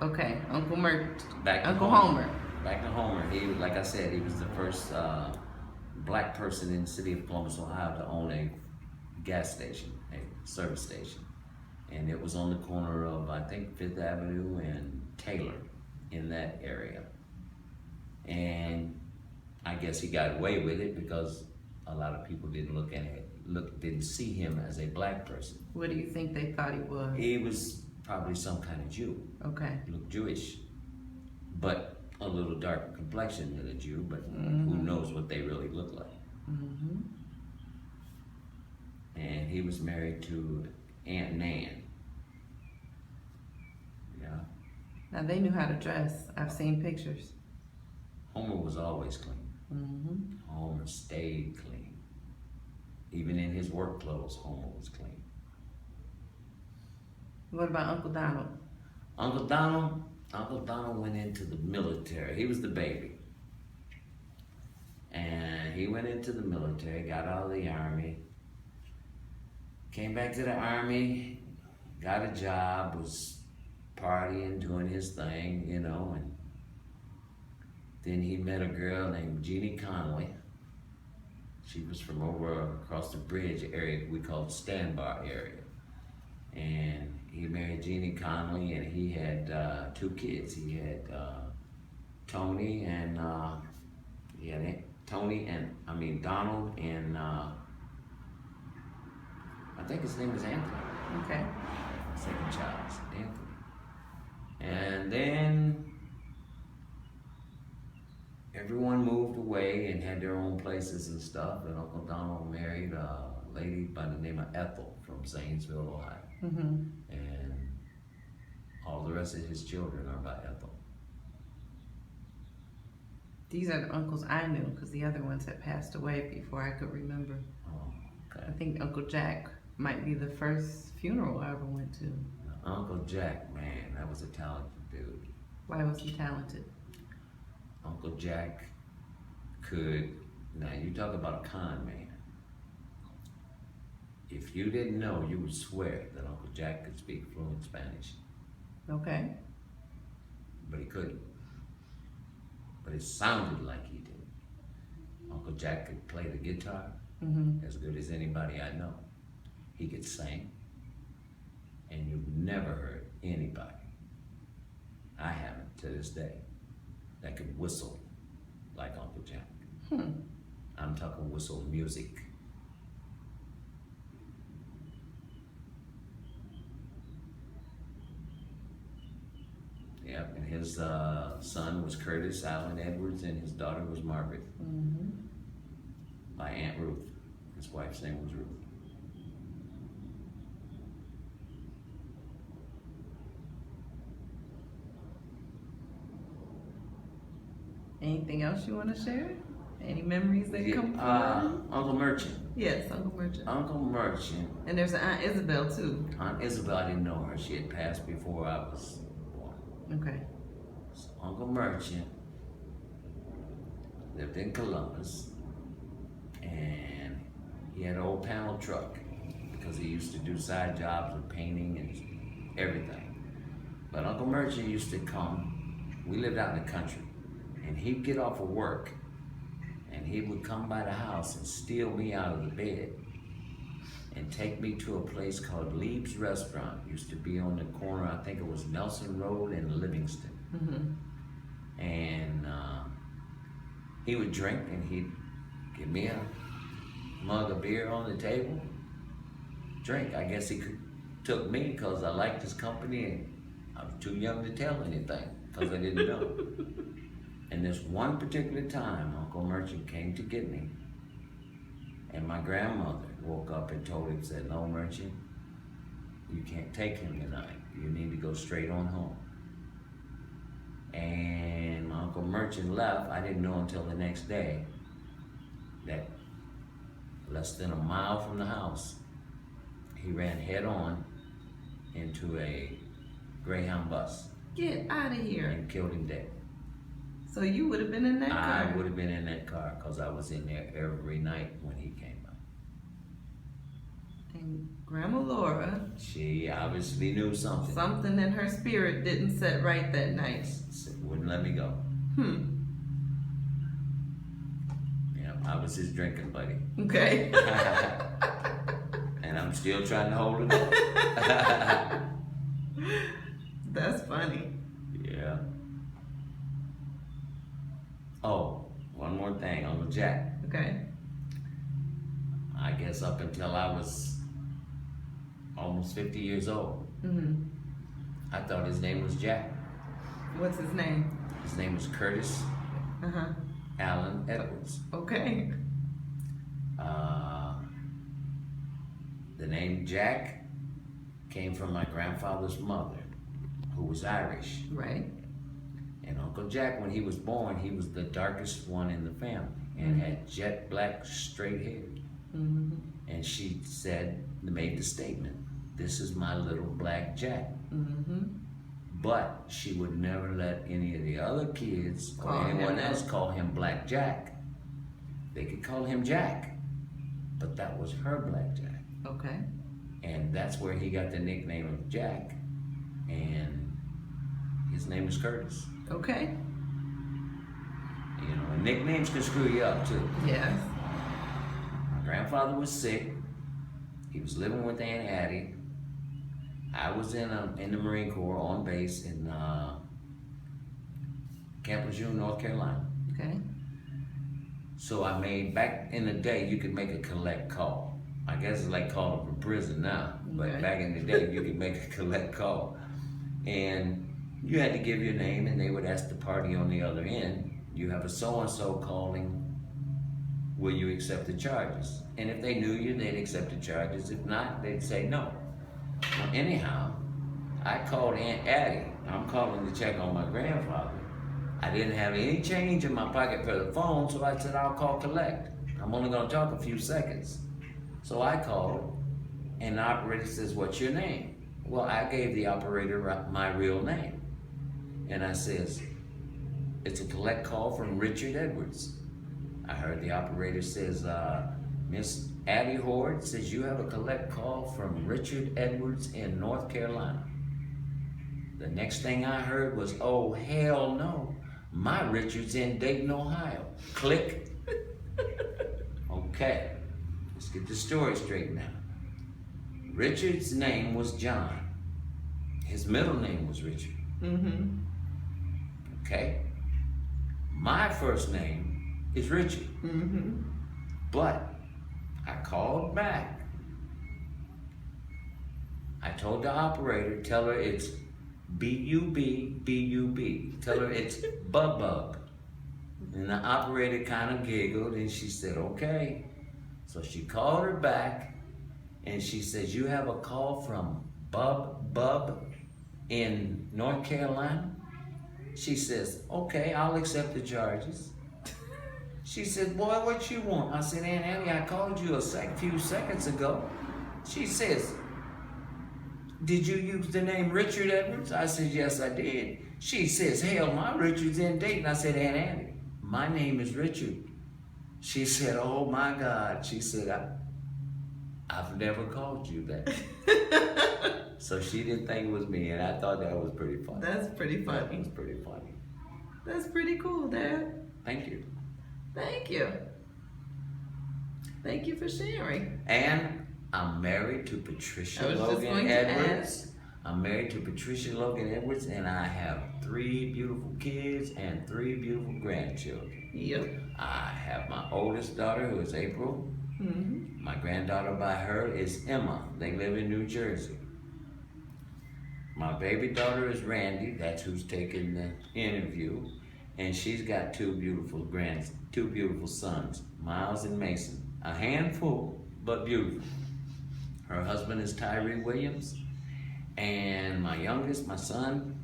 Okay, Uncle Mert, Back to Uncle Homer. Homer. Back to Homer. He, like I said, he was the first black person in the city of Columbus, Ohio, to own a gas station, a service station, and it was on the corner of I think Fifth Avenue and Taylor, in that area. And I guess he got away with it because a lot of people didn't didn't see him as a black person. What do you think they thought he was? He was probably some kind of Jew. Okay. He looked Jewish, but a little darker complexion than a Jew, but who knows what they really look like. And he was married to Aunt Nan. Yeah. Now they knew how to dress. I've seen pictures. Homer was always clean. Homer stayed clean. Even in his work clothes, Homer was clean. What about Uncle Donald? Uncle Donald went into the military. He was the baby. And he went into the military, got out of the army, came back to the army, got a job, was partying, doing his thing, you know, and then he met a girl named Jeannie Conley. She was from over across the bridge area we called Stanbar area. And he married Jeannie Conley, and he had 2 kids. He had Tony and Donald, and I think his name is Anthony. Okay. Second child, Anthony. And then everyone moved away and had their own places and stuff, and Uncle Donald married a lady by the name of Ethel from Zanesville, Ohio. And all the rest of his children are by Ethel. These are the uncles I knew because the other ones had passed away before I could remember. Oh, okay. I think Uncle Jack might be the first funeral I ever went to. Uncle Jack, man, that was a talented dude. Why was he talented? Uncle Jack could, now you talk about a con man. If you didn't know, you would swear that Uncle Jack could speak fluent Spanish. Okay. But he couldn't. But it sounded like he did. Uncle Jack could play the guitar as good as anybody I know. He could sing, and you've never heard anybody, I haven't to this day, that could whistle like Uncle Jack. I'm talking whistle music. Yep, and his son was Curtis Allen Edwards, and his daughter was Margaret, by Aunt Ruth. His wife's name was Ruth. Anything else you want to share? Any memories that come to mind? Uncle Merchant. Yes, Uncle Merchant. Uncle Merchant. And there's an Aunt Isabel too. Aunt Isabel, I didn't know her. She had passed before I was born. Okay. So Uncle Merchant lived in Columbus, and he had an old panel truck because he used to do side jobs with painting and everything. But Uncle Merchant used to come. We lived out in the country, and he'd get off of work, and he would come by the house and steal me out of the bed and take me to a place called Leib's Restaurant. It used to be on the corner, I think it was Nelson Road and Livingston. And he would drink, and he'd give me a mug of beer on the table, drink. I guess he took me because I liked his company, and I was too young to tell anything because I didn't know. And this one particular time, Uncle Merchant came to get me, and my grandmother woke up and told him, said, "No, Merchant, you can't take him tonight. You need to go straight on home." And my Uncle Merchant left. I didn't know until the next day that less than a mile from the house, he ran head on into a Greyhound bus Get out of here. and killed him dead. So you would have been in that car? I would have been in that car because I was in there every night when he came by. And Grandma Laura, She obviously knew something. something in her spirit didn't set right that night. Wouldn't let me go. Yeah, I was his drinking buddy. Okay. And I'm still trying to hold it up. That's funny. Yeah. Oh, one more thing, Uncle Jack. Okay. I guess up until I was almost 50 years old, I thought his name was Jack. What's his name? His name was Curtis Allen Edwards. Okay. The name Jack came from my grandfather's mother, who was Irish. Right. And Uncle Jack, when he was born, he was the darkest one in the family and had jet black straight hair. And she made the statement, "This is my little black Jack." But she would never let any of the other kids or anyone else call him Black Jack. They could call him Jack, but that was her Black Jack. Okay. And that's where he got the nickname of Jack. And his name is Curtis. Okay. You know, and nicknames can screw you up too. Yes. My grandfather was sick. He was living with Aunt Addie. I was in the Marine Corps on base in Camp Lejeune, North Carolina. Okay. So I made, back in the day, you could make a collect call. I guess it's like calling from prison now, but back in the day, you could make a collect call. And you had to give your name, and they would ask the party on the other end, "You have a so-and-so calling, will you accept the charges?" And if they knew you, they'd accept the charges. If not, they'd say no. Well, anyhow, I called Aunt Addie. I'm calling to check on my grandfather. I didn't have any change in my pocket for the phone, so I said, "I'll call collect. I'm only gonna talk a few seconds." So I called, and the operator says, "What's your name?" Well, I gave the operator my real name. And I says, "It's a collect call from Richard Edwards." I heard the operator says, "Miss Addie Horde says you have a collect call from Richard Edwards in North Carolina." The next thing I heard was, "Oh, hell no. My Richard's in Dayton, Ohio." Click. Okay, let's get the story straight now. Richard's name was John. His middle name was Richard. Okay? My first name is Richard. But I called back. I told the operator, tell her it's B-U-B-B-U-B. Tell her it's Bub. And the operator kind of giggled and she said, "Okay." So she called her back and she says, "You have a call from Bub in North Carolina?" She says, "Okay, I'll accept the charges." She said, "Boy, what you want?" I said, "Aunt Annie, I called you a few seconds ago." She says, "Did you use the name Richard Edwards?" I said, "Yes, I did." She says, "Hell, my Richard's in Dayton." I said, "Aunt Annie, my name is Richard." She said, "Oh my God." She said, I've never called you that." So she didn't think it was me, and I thought that was pretty funny. That's pretty funny. That was pretty funny. That's pretty cool, Dad. Thank you. Thank you. Thank you for sharing. And I'm married to Patricia Logan Edwards. I'm married to Patricia Logan Edwards, and I have 3 beautiful kids and 3 beautiful grandchildren. Yep. I have my oldest daughter, who is April. My granddaughter by her is Emma. They live in New Jersey. My baby daughter is Randy. That's who's taking the interview. And she's got 2 beautiful sons, Miles and Mason. A handful, but beautiful. Her husband is Tyree Williams. And my youngest, my son,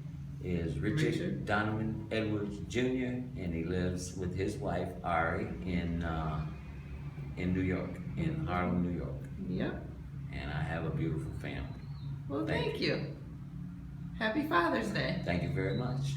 is Richard Donovan Edwards Jr. And he lives with his wife, Ari, in New York, in Harlem, New York. Yep. And I have a beautiful family. Well, thank you. Happy Father's Day. Thank you very much.